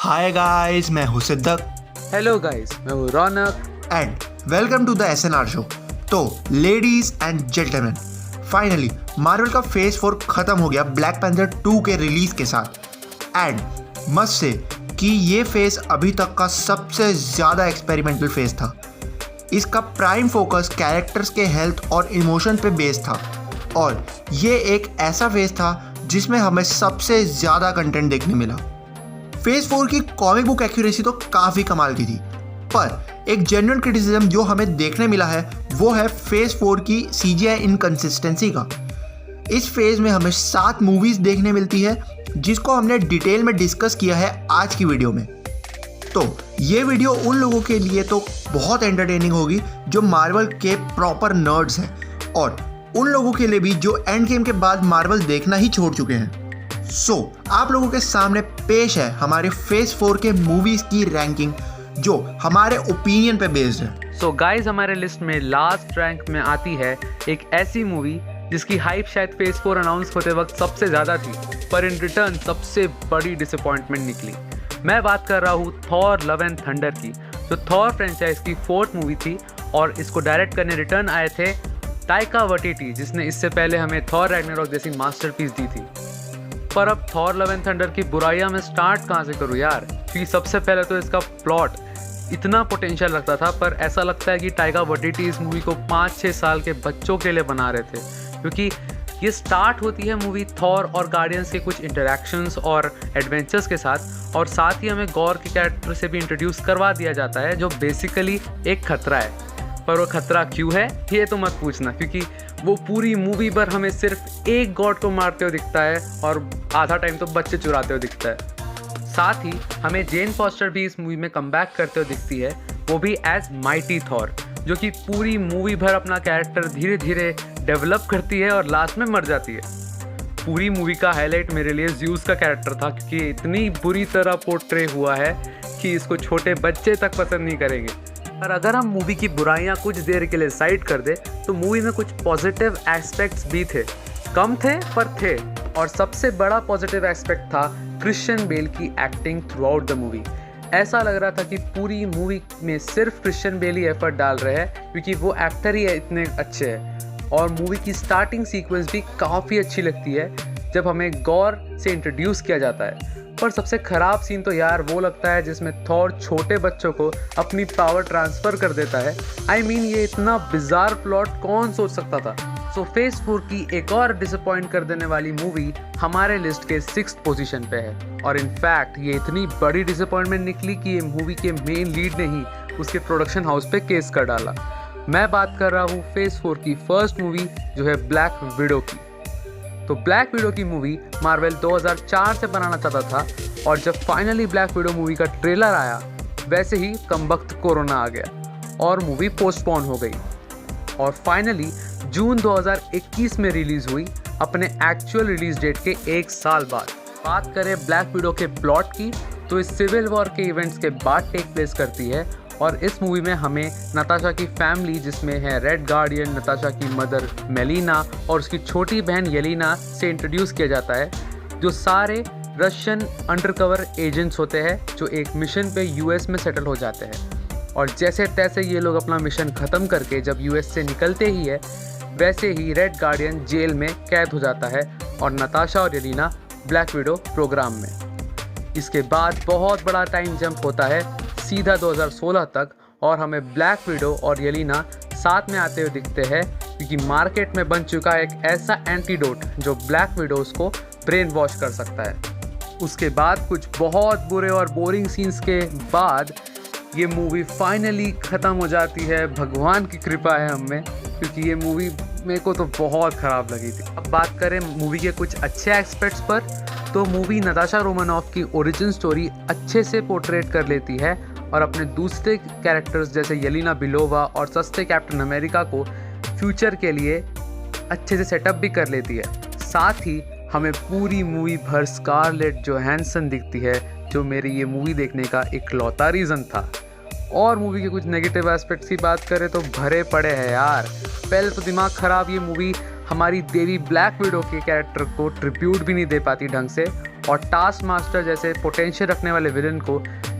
Hi guys, मैं हूं सिद्दक hello guys, मैं हूँ Raunak and welcome to the SNR show. तो ladies and gentleman, finally Marvel का फेज 4 खत्म हो गया ब्लैक पैंथर 2 के रिलीज के साथ। एंड मस्ट से कि ये फेज अभी तक का सबसे ज़्यादा एक्सपेरिमेंटल फेज था। इसका प्राइम फोकस कैरेक्टर्स के हेल्थ और इमोशन पे बेस्ड था, और ये एक ऐसा फेज था जिसमें हमें सबसे ज़्यादा कंटेंट देखने मिला। फेज 4 की कॉमिक बुक एक्यूरेसी तो काफ़ी कमाल की थी, पर एक जेन्युइन क्रिटिसिज्म जो हमें देखने मिला है वो है फेज 4 की CGI इनकंसिस्टेंसी का। इस फेज में हमें 7 मूवीज़ देखने मिलती है, जिसको हमने डिटेल में डिस्कस किया है आज की वीडियो में। तो ये वीडियो उन लोगों के लिए तो बहुत एंटरटेनिंग होगी जो मार्वल के प्रॉपर नर्ड्स हैं, और उन लोगों के लिए भी जो एंड गेम के बाद मार्वल देखना ही छोड़ चुके हैं। सो आप लोगों के सामने पेश है हमारे फेज 4 के मूवीज की रैंकिंग, जो हमारे ओपिनियन पे बेस्ड है। सो गाइस, हमारे लिस्ट में लास्ट रैंक में आती है एक ऐसी मूवी जिसकी हाइप शायद फेज 4 अनाउंस होते वक्त सबसे ज़्यादा थी, पर इन रिटर्न सबसे बड़ी डिसअपॉइंटमेंट निकली। मैं बात कर रहा हूँ थॉर लव एंड थंडर की, जो थॉर फ्रेंचाइज की 4th मूवी थी, और इसको डायरेक्ट करने रिटर्न आए थे टाइका वाइटिटी, जिसने इससे पहले हमें थॉर रैग्नारोक जैसी मास्टरपीस दी थी। पर अब थॉर लव एंड थंडर की बुराइयां मैं स्टार्ट कहाँ से करूँ यार, क्योंकि सबसे पहले तो इसका प्लॉट इतना पोटेंशियल लगता था, पर ऐसा लगता है कि टाइका वाइटिटी इस मूवी को 5-6 साल के बच्चों के लिए बना रहे थे, क्योंकि ये स्टार्ट होती है मूवी थॉर और गार्डियंस के कुछ इंटरेक्शंस और एडवेंचर्स के साथ, और साथ ही हमें गॉर के कैरेक्टर से भी इंट्रोड्यूस करवा दिया जाता है, जो बेसिकली एक खतरा है। पर वो खतरा क्यों है ये तो मत पूछना, क्योंकि वो पूरी मूवी पर हमें सिर्फ एक गॉड को मारते हुए दिखता है और आधा टाइम तो बच्चे चुराते हुए दिखता है। साथ ही हमें जेन फॉस्टर भी इस मूवी में कमबैक करते हुए दिखती है, वो भी एज माइटी थॉर, जो कि पूरी मूवी भर अपना कैरेक्टर धीरे धीरे डेवलप करती है और लास्ट में मर जाती है। पूरी मूवी का हाईलाइट मेरे लिए ज़्यूस का कैरेक्टर था, क्योंकि इतनी बुरी तरह पोर्ट्रे हुआ है कि इसको छोटे बच्चे तक पसंद नहीं करेंगे। पर अगर हम मूवी की बुराइयां कुछ देर के लिए साइड कर दे, तो मूवी में कुछ पॉजिटिव एस्पेक्ट्स भी थे, कम थे पर थे। और सबसे बड़ा पॉजिटिव एस्पेक्ट था क्रिश्चियन बेल की acting through out the movie. ऐसा लग रहा था कि पूरी मूवी में सिर्फ क्रिश्चियन बेल ही एफर्ट डाल रहे हैं, क्योंकि वो एक्टर ही इतने अच्छे हैं। और मूवी की स्टार्टिंग सीक्वेंस भी काफ़ी अच्छी लगती है, जब हमें गॉर से इंट्रोड्यूस किया जाता है। पर सबसे ख़राब सीन तो यार वो लगता है जिसमें थॉर छोटे बच्चों को अपनी पावर ट्रांसफ़र कर देता है। आई मीन, ये इतना बिजार प्लॉट कौन सोच सकता था। सो फेज 4 की एक और डिसअपॉइंट कर देने वाली मूवी हमारे लिस्ट के 6th पोजीशन पे है, और इनफैक्ट ये इतनी बड़ी डिसअपॉइंटमेंट निकली कि ये मूवी के मेन लीड ने ही उसके प्रोडक्शन हाउस पे केस कर डाला। मैं बात कर रहा हूँ फेज 4 की फर्स्ट मूवी, जो है ब्लैक विडो की। तो ब्लैक विडो की मूवी मार्वल 2004 से बनाना चाहता था, और जब फाइनली ब्लैक विडो मूवी का ट्रेलर आया, वैसे ही कमबख्त कोरोना आ गया और मूवी पोस्टपोन हो गई, और फाइनली जून 2021 में रिलीज़ हुई, अपने एक्चुअल रिलीज डेट के 1 साल बाद। बात करें ब्लैक विडो के प्लॉट की, तो इस सिविल वॉर के इवेंट्स के बाद टेक प्लेस करती है, और इस मूवी में हमें नताशा की फैमिली, जिसमें है रेड गार्डियन, नताशा की मदर मेलिना और उसकी छोटी बहन येलिना, से इंट्रोड्यूस किया जाता है, जो सारे रशियन अंडरकवर एजेंट्स होते हैं, जो एक मिशन पे US में सेटल हो जाते हैं। और जैसे तैसे ये लोग अपना मिशन ख़त्म करके जब US से निकलते ही है, वैसे ही रेड गार्डियन जेल में कैद हो जाता है, और नताशा और येलिना ब्लैक विडो प्रोग्राम में। इसके बाद बहुत बड़ा टाइम जंप होता है सीधा 2016 तक, और हमें ब्लैक विडो और येलिना साथ में आते हुए दिखते हैं, क्योंकि मार्केट में बन चुका है एक ऐसा एंटीडोट जो ब्लैक विडोज को ब्रेन वॉश कर सकता है। उसके बाद कुछ बहुत बुरे और बोरिंग सीन्स के बाद ये मूवी फाइनली ख़त्म हो जाती है। भगवान की कृपा है हम में, क्योंकि ये मूवी मेरे को तो बहुत ख़राब लगी थी। अब बात करें मूवी के कुछ अच्छे एस्पेक्ट्स पर, तो मूवी नताशा रोमानॉफ की ओरिजिन स्टोरी अच्छे से पोर्ट्रेट कर लेती है, और अपने दूसरे कैरेक्टर्स जैसे येलिना बिलोवा और सस्ते कैप्टन अमेरिका को फ्यूचर के लिए अच्छे से सेटअप भी कर लेती है। साथ ही हमें पूरी मूवी भर स्कारलेट जोहानसन दिखती है, जो मेरी ये मूवी देखने का इकलौता रीज़न था। और मूवी के कुछ नेगेटिव एस्पेक्ट्स की बात करें तो भरे पड़े हैं यार। पहले तो दिमाग ख़राब, ये मूवी हमारी देवी ब्लैक विडो के कैरेक्टर को ट्रिब्यूट भी नहीं दे पाती ढंग से, और टास्क मास्टर जैसे पोटेंशियल रखने वाले विलन को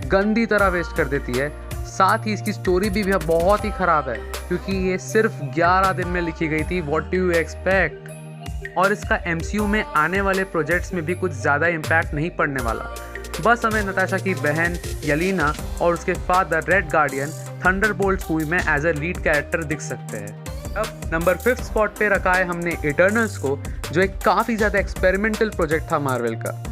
गंदी तरह वेस्ट कर देती है। साथ ही इसकी स्टोरी भी बहुत ही ख़राब है क्योंकि ये सिर्फ 11 दिन में लिखी गई थी। What do you expect. और इसका MCU में आने वाले प्रोजेक्ट्स में भी कुछ ज़्यादा इम्पैक्ट नहीं पड़ने वाला। बस हमें नताशा की बहन येलेना और उसके father red guardian Thunderbolts movie में एज अ लीड कैरेक्टर दिख सकते हैं। अब नंबर 5th स्पॉट पे रखा है हमने इटर्नल्स को, जो एक काफ़ी ज़्यादा एक्सपेरिमेंटल प्रोजेक्ट था मार्वल का।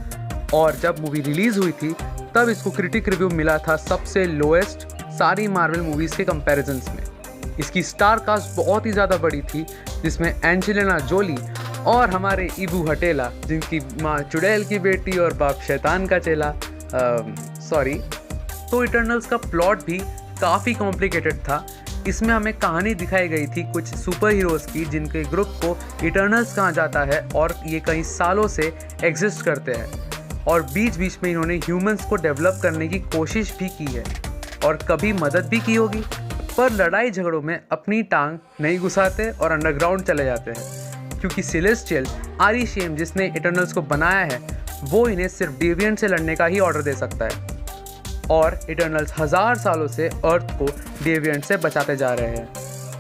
और जब मूवी रिलीज़ हुई थी तब इसको क्रिटिक रिव्यू मिला था सबसे लोएस्ट सारी मार्वल मूवीज़ के कंपैरिजन्स में। इसकी स्टार कास्ट बहुत ही ज़्यादा बड़ी थी, जिसमें एंजेलिना जोली और हमारे इबू हटेला, जिनकी माँ चुड़ैल की बेटी और बाप शैतान का चेला। तो इटर्नल्स का प्लॉट भी काफ़ी कॉम्प्लिकेटेड था। इसमें हमें कहानी दिखाई गई थी कुछ सुपर हीरोज़ की, जिनके ग्रुप को इटर्नल्स कहा जाता है और ये कई सालों से एग्जिस्ट करते हैं। और बीच बीच में इन्होंने ह्यूमंस को डेवलप करने की कोशिश भी की है और कभी मदद भी की होगी, पर लड़ाई झगड़ों में अपनी टांग नहीं घुसाते और अंडरग्राउंड चले जाते हैं, क्योंकि सेलेस्टियल आरिशियम जिसने इटर्नल्स को बनाया है वो इन्हें सिर्फ डेविएंट से लड़ने का ही ऑर्डर दे सकता है। और इटर्नल्स 1000 सालों से अर्थ को डेविएंट से बचाते जा रहे हैं,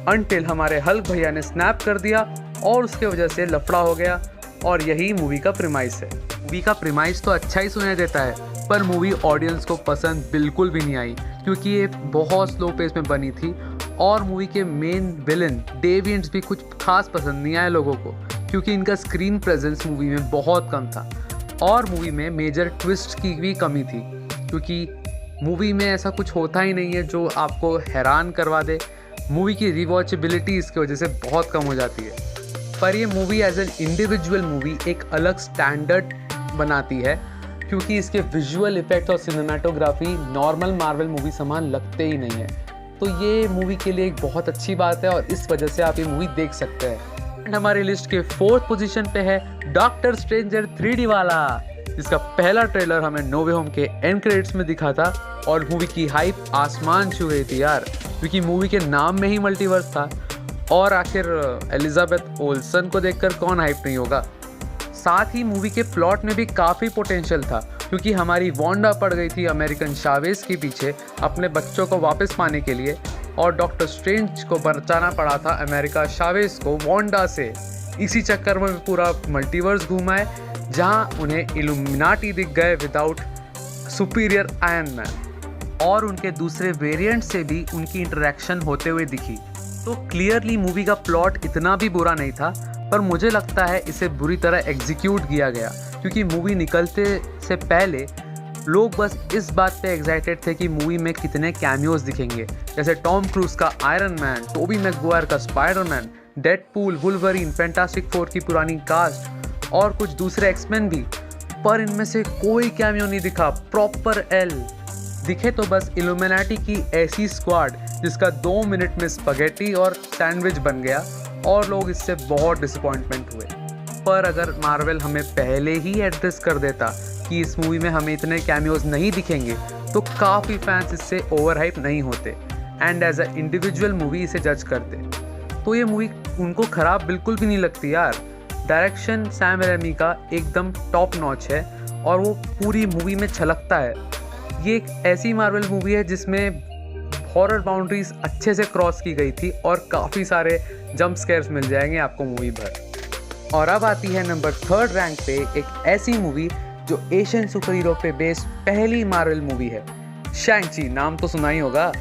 अनटिल हमारे हल्क भैया ने स्नैप कर दिया और उसके वजह से लफड़ा हो गया। और यही मूवी का प्रीमाइस है। मूवी का प्रीमाइस तो अच्छा ही सुनाई देता है, पर मूवी ऑडियंस को पसंद बिल्कुल भी नहीं आई, क्योंकि ये बहुत स्लो पेस में बनी थी और मूवी के मेन विलन डेविएंट्स भी कुछ खास पसंद नहीं आए लोगों को, क्योंकि इनका स्क्रीन प्रेजेंस मूवी में बहुत कम था। और मूवी में मेजर ट्विस्ट की भी कमी थी, क्योंकि मूवी में ऐसा कुछ होता ही नहीं है जो आपको हैरान करवा दे। मूवी की रिवॉचेबिलिटी इसकी वजह से बहुत कम हो जाती है। पर ये movie as an individual movie एक अलग स्टैंडर्ड बनाती है, क्योंकि इसके विजुअल इफेक्ट और सिनेमाटोग्राफी नॉर्मल मार्वल मूवी समान लगते ही नहीं है। तो ये मूवी के लिए एक बहुत अच्छी बात है और इस वजह से आप ये मूवी देख सकते हैं। एंड हमारी लिस्ट के 4th पोजीशन पे है डॉक्टर स्ट्रेंजर 3D वाला, जिसका पहला ट्रेलर हमें नो वे होम के एंड क्रेडिट्स में दिखा था और मूवी की हाइप आसमान छू गई थी यार, क्योंकि मूवी के नाम में ही मल्टीवर्स था। और आखिर एलिजाबेथ ओल्सन को देखकर कौन हाइप नहीं होगा। साथ ही मूवी के प्लॉट में भी काफ़ी पोटेंशियल था, क्योंकि हमारी वांडा पड़ गई थी अमेरिकन शावेज के पीछे अपने बच्चों को वापस पाने के लिए, और डॉक्टर स्ट्रेंज को बचाना पड़ा था अमेरिका शावेज को वांडा से। इसी चक्कर में पूरा मल्टीवर्स घूमा है, जहां उन्हें इल्यूमिनाटी दिख गए विदाउट सुपीरियर आयरन मैन, और उनके दूसरे वेरिएंट से भी उनकी इंटरेक्शन होते हुए दिखी। तो क्लियरली मूवी का प्लॉट इतना भी बुरा नहीं था, पर मुझे लगता है इसे बुरी तरह एग्जीक्यूट किया गया, क्योंकि मूवी निकलते से पहले लोग बस इस बात पे एक्साइटेड थे कि मूवी में कितने कैमियोज दिखेंगे, जैसे टॉम क्रूज का आयरन मैन, टोबी मैगवायर का Spiderman, Deadpool, Wolverine, fantastic four की पुरानी कास्ट और कुछ दूसरे एक्समैन भी। पर इनमें से कोई कैमियो नहीं दिखा। प्रॉपर एल दिखे तो बस इल्यूमिनाटी की ऐसी स्क्वाड जिसका 2 मिनट में स्पगेटी और सैंडविच बन गया, और लोग इससे बहुत डिसअपॉइंटमेंट हुए। पर अगर मार्वल हमें पहले ही एड्रेस कर देता कि इस मूवी में हमें इतने कैमियोज नहीं दिखेंगे, तो काफ़ी फैंस इससे ओवर हाइप नहीं होते and as a individual movie इसे जज करते। तो ये मूवी उनको ख़राब बिल्कुल भी नहीं लगती यार। डायरेक्शन सैम रेमी का एकदम टॉप नॉच है और वो पूरी मूवी में छलकता है। ये एक ऐसी मार्वल मूवी है जिसमें हॉरर बाउंड्रीज अच्छे से क्रॉस की गई थी और काफ़ी सारे जंप स्केयर्स मिल जाएंगे आपको मूवी भर। और अब आती है नंबर 3rd रैंक पे एक ऐसी मूवी जो एशियन सुपर हीरो पे बेस्ड पहली मार्वल मूवी है। शैंग-ची नाम तो सुना ही होगा,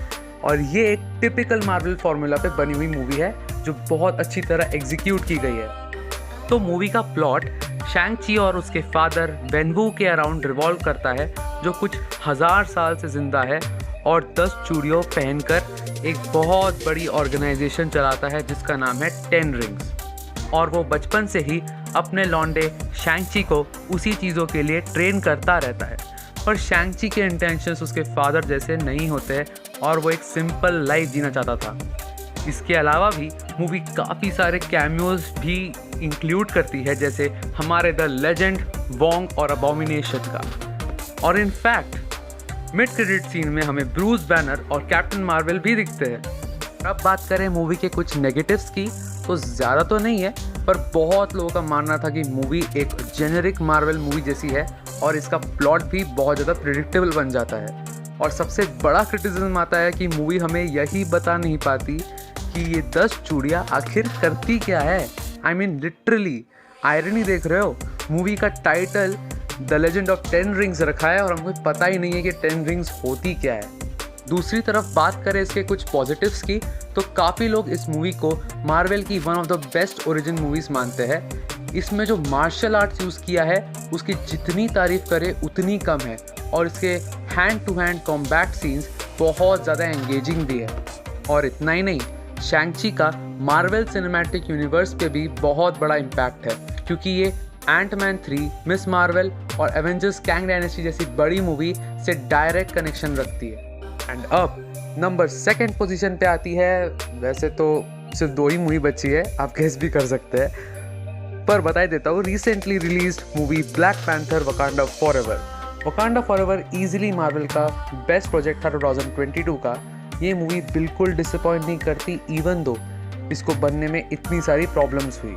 और ये एक टिपिकल मार्वल फार्मूला पे बनी हुई मूवी है जो बहुत अच्छी तरह एग्जीक्यूट की गई है। तो मूवी का प्लॉट शैंग-ची और उसके फादर वेनवू के अराउंड रिवॉल्व करता है, जो कुछ 1000 साल से जिंदा है और 10 चूड़ियों पहनकर एक बहुत बड़ी ऑर्गेनाइजेशन चलाता है जिसका नाम है 10 रिंग्स। और वो बचपन से ही अपने लौंडे शैंग-ची को उसी चीज़ों के लिए ट्रेन करता रहता है। पर शैंग-ची के इंटेंशंस उसके फादर जैसे नहीं होते और वो एक सिंपल लाइफ जीना चाहता था। इसके अलावा भी मूवी काफ़ी सारे कैमियोज भी इंक्लूड करती है, जैसे हमारे द लेजेंड वोंग और अबॉमिनेशन का। और इनफैक्ट मिड क्रेडिट सीन में हमें ब्रूस बैनर और कैप्टन मार्वल भी दिखते हैं। अब बात करें मूवी के कुछ नेगेटिव्स की, तो ज़्यादा तो नहीं है, पर बहुत लोगों का मानना था कि मूवी एक जेनेरिक मार्वल मूवी जैसी है और इसका प्लॉट भी बहुत ज़्यादा प्रिडिक्टेबल बन जाता है। और सबसे बड़ा क्रिटिसिज्म आता है कि मूवी हमें यही बता नहीं पाती कि ये 10 चूड़ियाँ आखिर करती क्या है। आई मीन लिटरली आयरनी देख रहे हो, मूवी का title the legend of 10 rings रखा है और हमको पता ही नहीं है कि 10 रिंग्स होती क्या है। दूसरी तरफ बात करें इसके कुछ पॉजिटिव्स की, तो काफ़ी लोग इस मूवी को मार्वल की one of the best origin movies मानते हैं। इसमें जो मार्शल आर्ट्स यूज़ किया है उसकी जितनी तारीफ़ करे उतनी कम है, और इसके hand to hand combat scenes बहुत ज़्यादा एंगेजिंग भी है। और इतना ही नहीं, शैंग-ची का मार्वल सिनेमैटिक यूनिवर्स पे भी बहुत बड़ा इम्पैक्ट है, क्योंकि ये एंटमैन 3, मिस मार्वल और एवेंजर्स कैंग डायनेस्टी जैसी बड़ी मूवी से डायरेक्ट कनेक्शन रखती है। एंड अब नंबर 2 पोजीशन पे आती है, वैसे तो सिर्फ 2 ही मूवी बची है, आप गेस भी कर सकते हैं, पर बता देता हूँ, recently released movie black panther Wakanda forever. Wakanda forever easily Marvel का बेस्ट प्रोजेक्ट था 2022 का। ये मूवी बिल्कुल डिसअपॉइंट नहीं करती, इवन दो इसको बनने में इतनी सारी प्रॉब्लम्स हुई।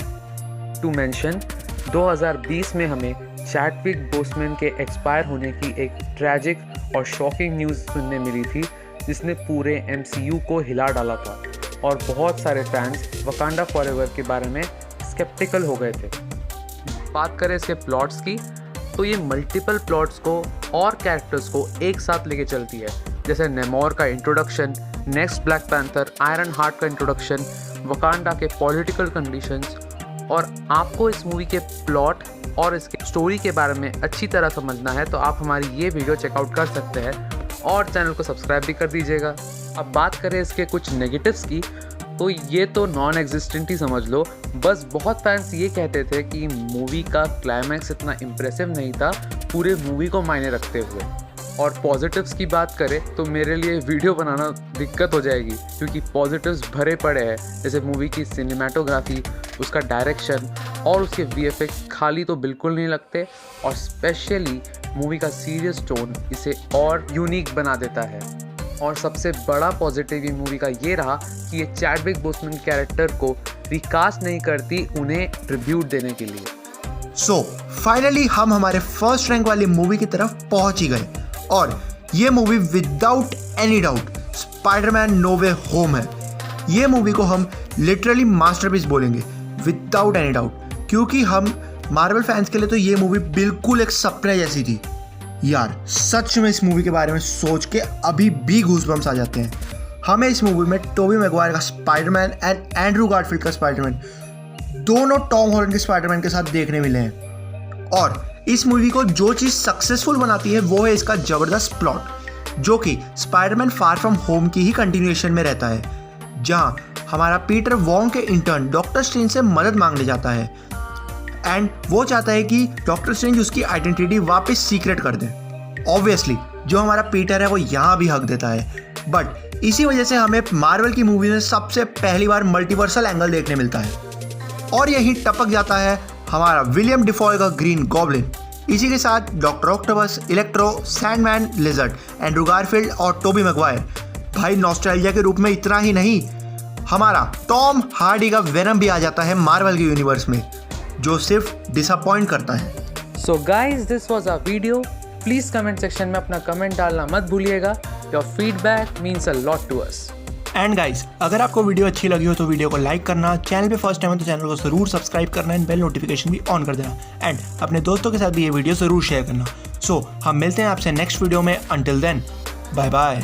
टू मेंशन 2020 में हमें चैडविक बोसमैन के एक्सपायर होने की एक ट्रैजिक और शॉकिंग न्यूज़ सुनने मिली थी, जिसने पूरे MCU को हिला डाला था, और बहुत सारे फैंस वकांडा फॉरएवर के बारे में स्केप्टिकल हो गए थे। बात करें इसके प्लॉट्स की, तो ये मल्टीपल प्लॉट्स को और कैरेक्टर्स को एक साथ लेके चलती है, जैसे नेमोर का introduction, next black panther, iron heart का इंट्रोडक्शन, वकांडा के पॉलिटिकल कंडीशंस। और आपको इस मूवी के प्लॉट और इसके स्टोरी के बारे में अच्छी तरह समझना है तो आप हमारी ये वीडियो चेकआउट कर सकते हैं, और चैनल को सब्सक्राइब भी कर दीजिएगा। अब बात करें इसके कुछ नेगेटिव्स की, तो ये तो नॉन एग्जिस्टेंट ही समझ लो। बस बहुत फैंस ये कहते थे कि मूवी का क्लाइमैक्स इतना इम्प्रेसिव नहीं था, पूरे मूवी को मायने रखते हुए। और पॉजिटिव्स की बात करें तो मेरे लिए वीडियो बनाना दिक्कत हो जाएगी, क्योंकि पॉजिटिव्स भरे पड़े हैं, जैसे मूवी की सिनेमेटोग्राफी, उसका डायरेक्शन और उसके VFX खाली तो बिल्कुल नहीं लगते, और स्पेशली मूवी का सीरियस टोन इसे और यूनिक बना देता है। और सबसे बड़ा पॉजिटिव ये मूवी का ये रहा कि ये चैडविक बोसमैन कैरेक्टर को रिकास्ट नहीं करती उन्हें ट्रिब्यूट देने के लिए। सो फाइनली हम हमारे फर्स्ट रैंक वाली मूवी की तरफ पहुंच ही गए, और ये movie without any doubt Spiderman no way home है। ये मूवी को हम लिटरली मास्टरपीस बोलेंगे विदाउट एनी डाउट, क्योंकि हम मार्वल फैंस के लिए तो ये मूवी बिल्कुल एक सपने जैसी थी। यार सच में इस मूवी के बारे में सोच के अभी भी गूज़बम्स आ जाते हैं। हमें इस मूवी में टोबी मैगवायर का स्पाइडरमैन एंड एंड्रू गारफील्ड का स्पाइडरमैन, दोनों टॉम हॉलैंड के स्पाइडरमैन के साथ देखने मिले हैं। और इस मूवी को जो चीज़ सक्सेसफुल बनाती है वो है इसका ज़बरदस्त प्लॉट, जो कि स्पाइडरमैन फार फ्रॉम होम की ही कंटिन्यूएशन में रहता है, जहाँ हमारा पीटर वॉन्ग के इंटर्न डॉक्टर स्ट्रेंज से मदद मांगने जाता है, एंड वो चाहता है कि डॉक्टर स्ट्रेंज उसकी आइडेंटिटी वापस सीक्रेट कर दे। ऑब्वियसली जो हमारा पीटर है वो यहाँ भी हक देता है, बट इसी वजह से हमें मार्वल की मूवी में सबसे पहली बार मल्टीवर्सल एंगल देखने मिलता है, और यहीं टपक जाता है हमारा विलियम डिफॉय का ग्रीन गॉब्लिन। इसी के साथ doctor octopus, electro, Sandman, lizard, Andrew Garfield और टोबी मैगवायर। भाई नॉस्टैल्जिया के रूप में इतना ही नहीं, हमारा टॉम हार्डी का वेनम भी आ जाता है मार्वल के यूनिवर्स में, जो सिर्फ डिसअपॉइंट करता है। So guys this was a video. Please comment section में अपना कमेंट डालना मत भूलिएगा। Your feedback means a lot to us. And guys, अगर आपको वीडियो अच्छी लगी हो तो वीडियो को लाइक करना, चैनल पे फर्स्ट टाइम है तो चैनल को जरूर सब्सक्राइब करना एंड बेल नोटिफिकेशन भी ऑन कर देना, एंड अपने दोस्तों के साथ भी ये वीडियो जरूर शेयर करना। सो हम मिलते हैं आपसे नेक्स्ट वीडियो में। Until then bye bye.